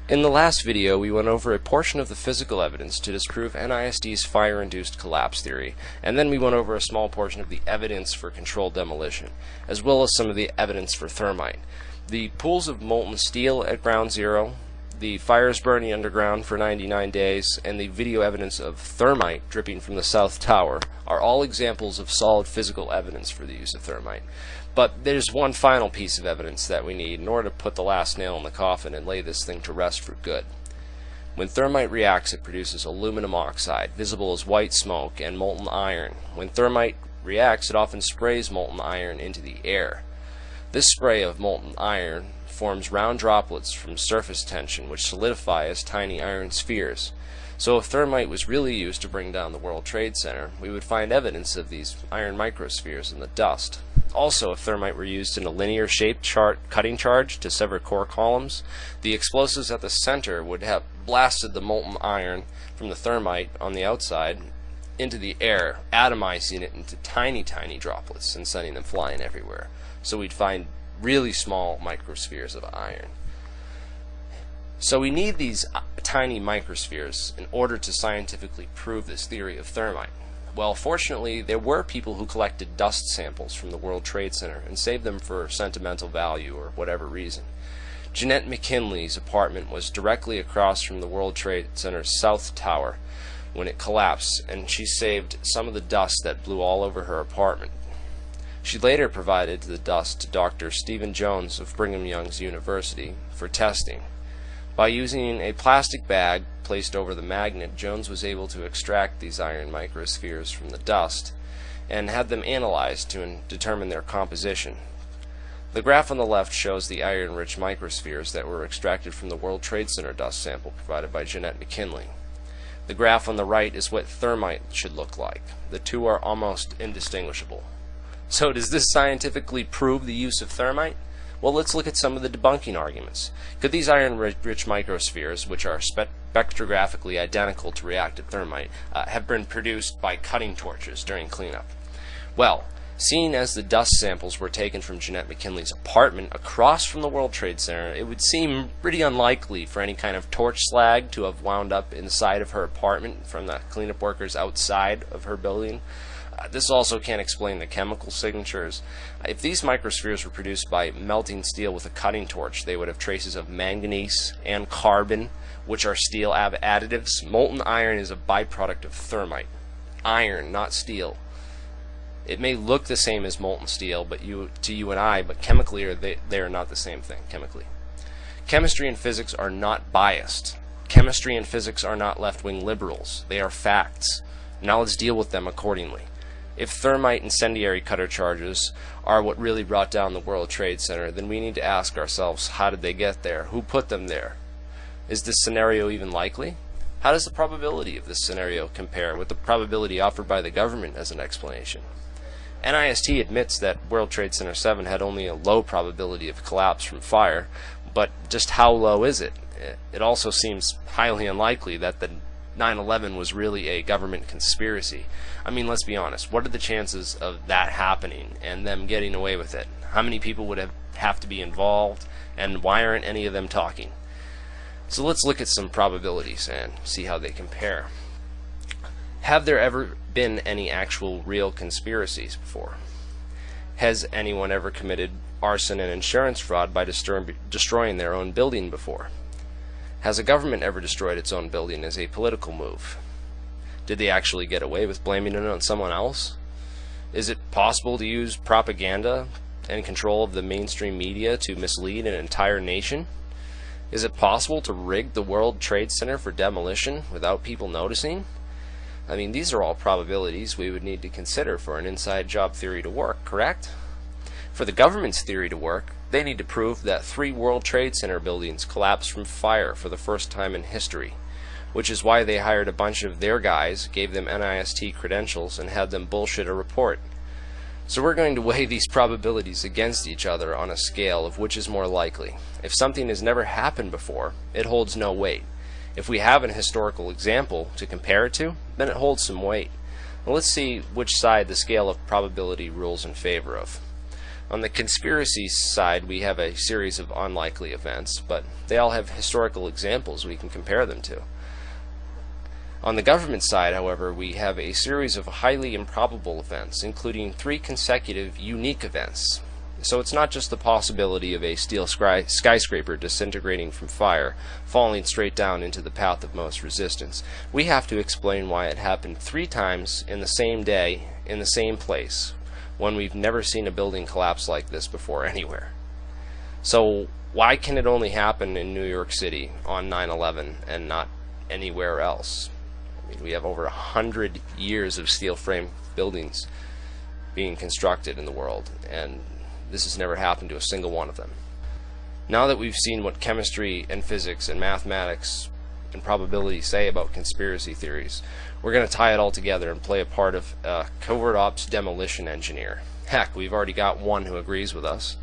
In the last video, we went over a portion of the physical evidence to disprove NISD's fire-induced collapse theory, and then we went over a small portion of the evidence for controlled demolition, as well as some of the evidence for thermite. The pools of molten steel at ground zero, the fires burning underground for 99 days, and the video evidence of thermite dripping from the South Tower are all examples of solid physical evidence for the use of thermite. But there's one final piece of evidence that we need in order to put the last nail in the coffin and lay this thing to rest for good. When thermite reacts, it produces aluminum oxide, visible as white smoke, and molten iron. When thermite reacts, it often sprays molten iron into the air. This spray of molten iron forms round droplets from surface tension which solidify as tiny iron spheres. So if thermite was really used to bring down the World Trade Center, we would find evidence of these iron microspheres in the dust. Also, if thermite were used in a linear shaped cutting charge to sever core columns, the explosives at the center would have blasted the molten iron from the thermite on the outside into the air, atomizing it into tiny droplets and sending them flying everywhere. So we'd find really small microspheres of iron. So we need these tiny microspheres in order to scientifically prove this theory of thermite. Well, fortunately, there were people who collected dust samples from the World Trade Center and saved them for sentimental value or whatever reason. Jeanette McKinley's apartment was directly across from the World Trade Center's South Tower when it collapsed, and she saved some of the dust that blew all over her apartment. She later provided the dust to Dr. Stephen Jones of Brigham Young's University for testing. By using a plastic bag placed over the magnet, Jones was able to extract these iron microspheres from the dust and had them analyzed to determine their composition. The graph on the left shows the iron-rich microspheres that were extracted from the World Trade Center dust sample provided by Jeanette McKinley. The graph on the right is what thermite should look like. The two are almost indistinguishable. So does this scientifically prove the use of thermite? Well, let's look at some of the debunking arguments. Could these iron-rich microspheres, which are spectrographically identical to reacted thermite, have been produced by cutting torches during cleanup? Well, seeing as the dust samples were taken from Jeanette McKinley's apartment across from the World Trade Center, it would seem pretty unlikely for any kind of torch slag to have wound up inside of her apartment from the cleanup workers outside of her building. This also can't explain the chemical signatures. If these microspheres were produced by melting steel with a cutting torch, they would have traces of manganese and carbon, which are steel additives. Molten iron is a byproduct of thermite. Iron, not steel. It may look the same as molten steel to you and I, but chemically they are not the same thing, chemically. Chemistry and physics are not biased. Chemistry and physics are not left-wing liberals. They are facts. Now let's deal with them accordingly. If thermite incendiary cutter charges are what really brought down the World Trade Center, then we need to ask ourselves, how did they get there? Who put them there? Is this scenario even likely? How does the probability of this scenario compare with the probability offered by the government as an explanation? NIST admits that World Trade Center 7 had only a low probability of collapse from fire, but just how low is it? It also seems highly unlikely that the 9/11 was really a government conspiracy. I mean, let's be honest. What are the chances of that happening and them getting away with it? How many people would have to be involved, and why aren't any of them talking? So let's look at some probabilities and see how they compare. Have there ever been any actual real conspiracies before? Has anyone ever committed arson and insurance fraud by destroying their own building before? Has a government ever destroyed its own building as a political move? Did they actually get away with blaming it on someone else? Is it possible to use propaganda and control of the mainstream media to mislead an entire nation? Is it possible to rig the World Trade Center for demolition without people noticing? I mean, these are all probabilities we would need to consider for an inside job theory to work, correct? For the government's theory to work, they need to prove that 3 World Trade Center buildings collapsed from fire for the first time in history, which is why they hired a bunch of their guys, gave them NIST credentials, and had them bullshit a report. So we're going to weigh these probabilities against each other on a scale of which is more likely. If something has never happened before, it holds no weight. If we have an historical example to compare it to, then it holds some weight. Well, let's see which side the scale of probability rules in favor of. On the conspiracy side, we have a series of unlikely events, but they all have historical examples we can compare them to. On the government side, however, we have a series of highly improbable events, including 3 consecutive unique events. So it's not just the possibility of a steel skyscraper disintegrating from fire, falling straight down into the path of most resistance. We have to explain why it happened 3 times in the same day, in the same place, when we've never seen a building collapse like this before anywhere. So why can it only happen in New York City on 9/11 and not anywhere else? I mean, we have over 100 years of steel frame buildings being constructed in the world, and this has never happened to a single one of them. Now that we've seen what chemistry and physics and mathematics and probability say about conspiracy theories, we're going to tie it all together and play a part of a covert ops demolition engineer. Heck, we've already got one who agrees with us.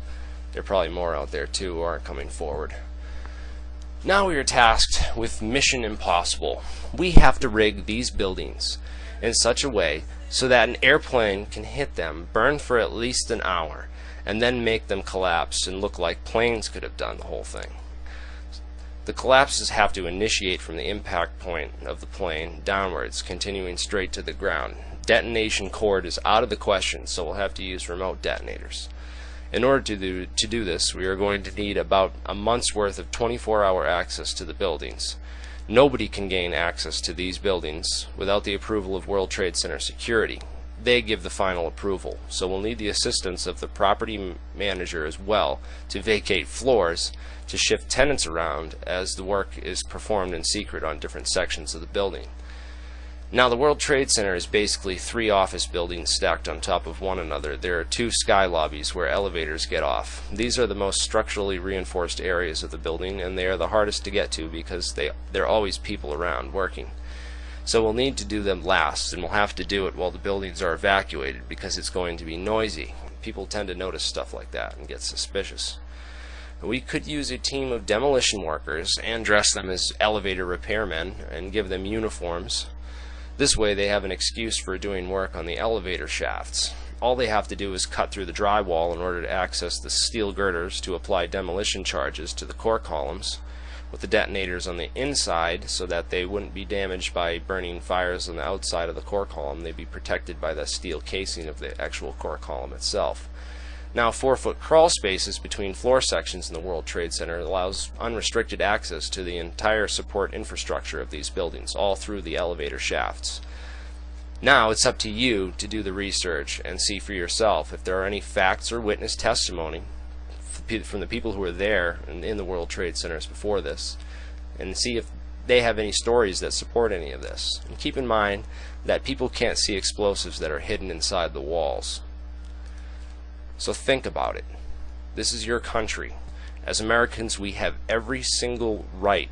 There are probably more out there too who aren't coming forward. Now we are tasked with mission impossible. We have to rig these buildings in such a way so that an airplane can hit them, burn for at least an hour, and then make them collapse and look like planes could have done the whole thing. The collapses have to initiate from the impact point of the plane downwards, continuing straight to the ground. Detonation cord is out of the question, so we'll have to use remote detonators. In order to do this, we are going to need about a month's worth of 24-hour access to the buildings. Nobody can gain access to these buildings without the approval of World Trade Center security. They give the final approval, so we'll need the assistance of the property manager as well to vacate floors, to shift tenants around as the work is performed in secret on different sections of the building. Now, the World Trade Center is basically 3 office buildings stacked on top of one another. There are 2 sky lobbies where elevators get off. These are the most structurally reinforced areas of the building, and they are the hardest to get to because there are always people around working. So we'll need to do them last, and we'll have to do it while the buildings are evacuated because it's going to be noisy. People tend to notice stuff like that and get suspicious. We could use a team of demolition workers and dress them as elevator repairmen and give them uniforms. This way they have an excuse for doing work on the elevator shafts. All they have to do is cut through the drywall in order to access the steel girders to apply demolition charges to the core columns, with the detonators on the inside so that they wouldn't be damaged by burning fires on the outside of the core column. They'd be protected by the steel casing of the actual core column itself. Now, 4-foot crawl spaces between floor sections in the World Trade Center allows unrestricted access to the entire support infrastructure of these buildings, all through the elevator shafts. Now it's up to you to do the research and see for yourself if there are any facts or witness testimony from the people who were there and in the World Trade Centers before this, and see if they have any stories that support any of this. And keep in mind that people can't see explosives that are hidden inside the walls. So think about it. This is your country. As Americans, we have every single right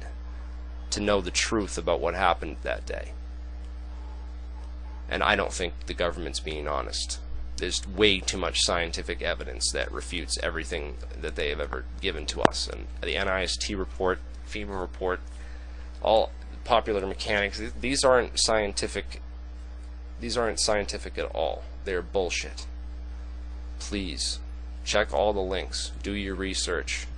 to know the truth about what happened that day. And I don't think the government's being honest. There's way too much scientific evidence that refutes everything that they have ever given to us. And the NIST report, FEMA report, all popular mechanics, these aren't scientific at all. They're bullshit. Please check all the links, do your research,